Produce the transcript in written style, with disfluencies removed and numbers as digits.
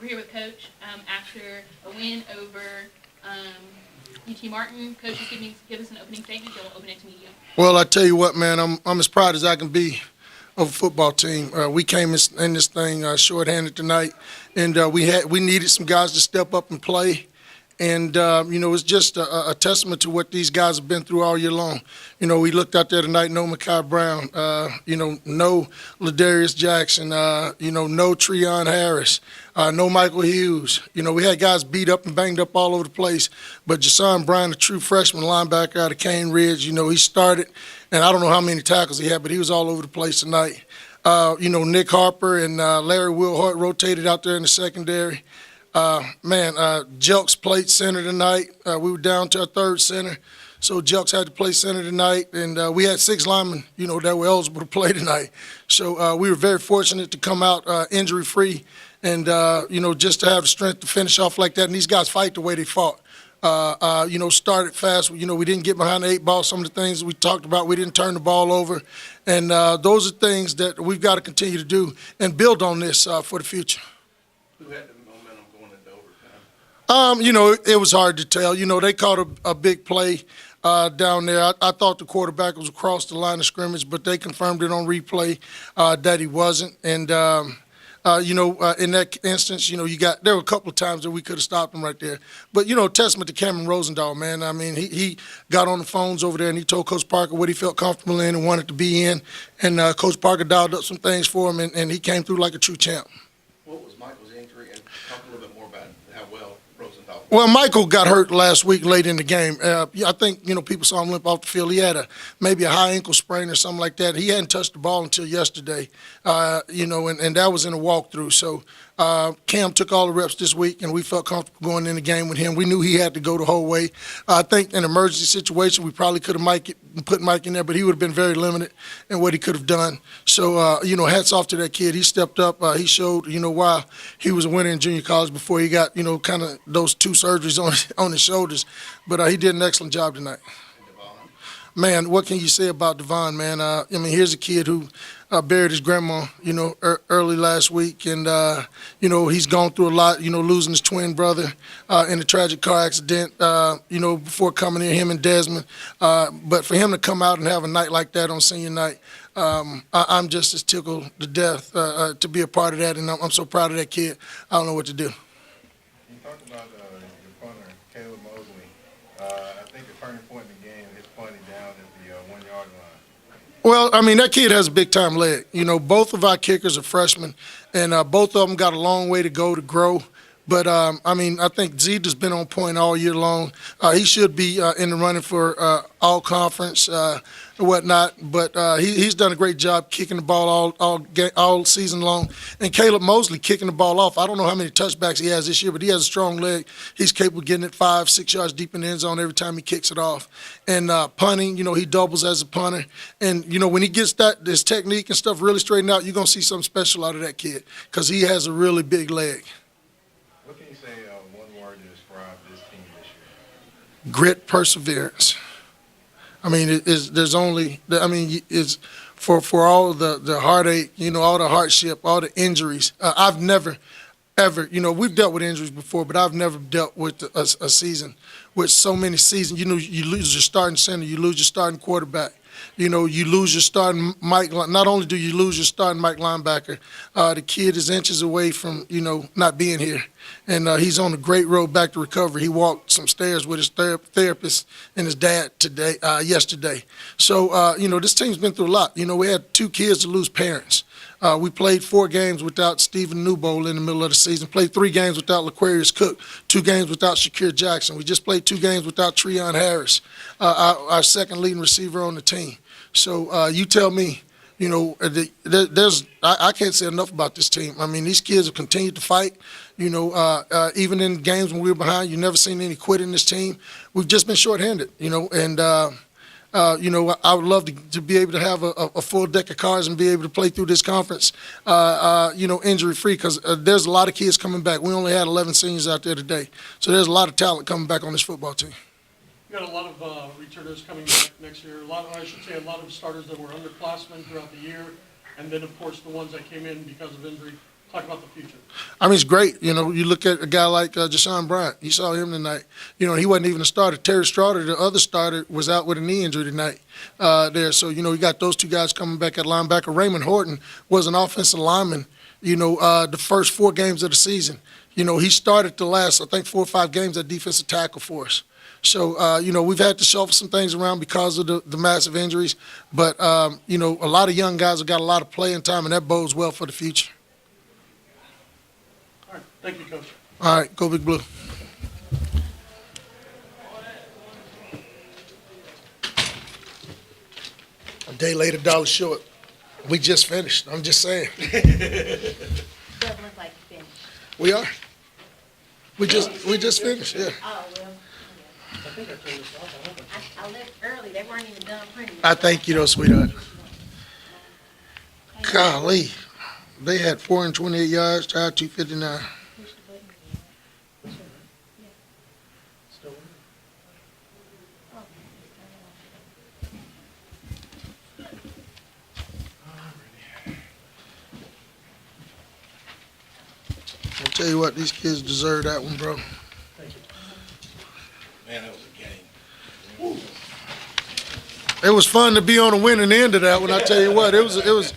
We're here with Coach after a win over UT Martin. Coach, just give us an opening statement. Then we'll open it to media. Well, I tell you what, man, I'm as proud as I can be of a football team. We came in this thing shorthanded tonight, and we needed some guys to step up and play. And, it's just a testament to what these guys have been through all year long. We looked out there tonight, no Mekhi Brown, no Ladarius Jackson, no Treon Harris, no Michael Hughes. We had guys beat up and banged up all over the place. But Jason Bryan, a true freshman linebacker out of Cane Ridge, he started, and I don't know how many tackles he had, but he was all over the place tonight. Nick Harper and Larry Wilhart rotated out there in the secondary. Jelks played center tonight. We were down to our third center, so Jelks had to play center tonight, and we had 6 linemen, that were eligible to play tonight. So we were very fortunate to come out injury-free, and just to have the strength to finish off like that. And these guys fight the way they fought. Started fast. We didn't get behind the 8 ball. Some of the things we talked about, we didn't turn the ball over, and those are things that we've got to continue to do and build on this for the future. Who had the momentum going into overtime? It was hard to tell. They caught a big play down there. I thought the quarterback was across the line of scrimmage, but they confirmed it on replay that he wasn't. And, in that instance, there were a couple of times that we could have stopped him right there. But, testament to Cameron Rosendahl, man. I mean, he got on the phones over there and he told Coach Parker what he felt comfortable in and wanted to be in. And Coach Parker dialed up some things for him, and he came through like a true champ. What was Michael's injury, and talk a little bit more about how well Rosenthal. Well, Michael got hurt last week late in the game. I think, people saw him limp off the field. He had maybe a high ankle sprain or something like that. He hadn't touched the ball until yesterday, and that was in a walkthrough. So Cam took all the reps this week, and we felt comfortable going in the game with him. We knew he had to go the whole way. I think in an emergency situation, we probably could have put Mike in there, but he would have been very limited in what he could have done. So, hats off to that kid. He stepped up. He showed, why he was a winner in junior college before he got, kind of those 2 surgeries on his shoulders. But he did an excellent job tonight. Man, what can you say about Devon, man? Here's a kid who buried his grandma, early last week. And, he's gone through a lot, losing his twin brother in a tragic car accident, before coming in, him and Desmond. But for him to come out and have a night like that on senior night, I'm just as tickled to death to be a part of that. And I'm so proud of that kid. I don't know what to do. You talked about your punter, Caleb Mosley. I think the turning point in the game, his punting down at the 1-yard line. Well, that kid has a big-time leg. Both of our kickers are freshmen, and both of them got a long way to go to grow. But, I think Zeta's been on point all year long. He should be in the running for all-conference and whatnot. But he's done a great job kicking the ball all season long. And Caleb Mosley kicking the ball off. I don't know how many touchbacks he has this year, but he has a strong leg. He's capable of getting it 5-6 yards deep in the end zone every time he kicks it off. And punting, he doubles as a punter. And, when he gets his technique and stuff really straightened out, you're going to see something special out of that kid because he has a really big leg. What can you say one word to describe this team this year? Grit, perseverance. It's for all the heartache, all the hardship, all the injuries. I've never, ever, we've dealt with injuries before, but I've never dealt with a season with so many seasons. You lose your starting center, you lose your starting quarterback. You lose your starting Mike. Not only do you lose your starting Mike linebacker, the kid is inches away from, not being here. And he's on a great road back to recovery. He walked some stairs with his therapist and his dad yesterday. So, this team's been through a lot. We had 2 kids to lose parents. We played 4 games without Stephen Newbold in the middle of the season, played 3 games without Laquarius Cook, 2 games without Shakir Jackson. We just played 2 games without Treon Harris, our second leading receiver on the team. So you tell me, I can't say enough about this team. These kids have continued to fight. Even in games when we were behind, you've never seen any quit in this team. We've just been shorthanded, and I would love to be able to have a full deck of cards and be able to play through this conference, injury-free because there's a lot of kids coming back. We only had 11 seniors out there today. So there's a lot of talent coming back on this football team. You got a lot of returners coming back next year. A lot of starters that were underclassmen throughout the year, and then, of course, the ones that came in because of injury. talk about the future. I mean, it's great. You know, you look at a guy like Jashawn Bryant. You saw him tonight. You know, he wasn't even a starter. Terry Stroughter, the other starter, was out with a knee injury tonight there. So, you know, you got those two guys coming back at linebacker. Raymond Horton was an offensive lineman, you know, the first 4 games of the season. You know, he started the last, I think, 4 or 5 games at defensive tackle for us. So, you know, we've had to shuffle some things around because of the massive injuries. But, you know, a lot of young guys have got a lot of playing time, and that bodes well for the future. All right, thank you, Coach. All right, go Big Blue. A day later, dollar short. We just finished. I'm just saying. Doesn't look like you finished. We are. We just finished. Yeah. Oh, well, I left early. They weren't even done printing. I thank you, though, sweetheart. Golly, they had 428 yards, tied 259. I'll tell you what, these kids deserve that one, bro. Man, that was a game. It was fun to be on the winning end of that one. I tell you what, it was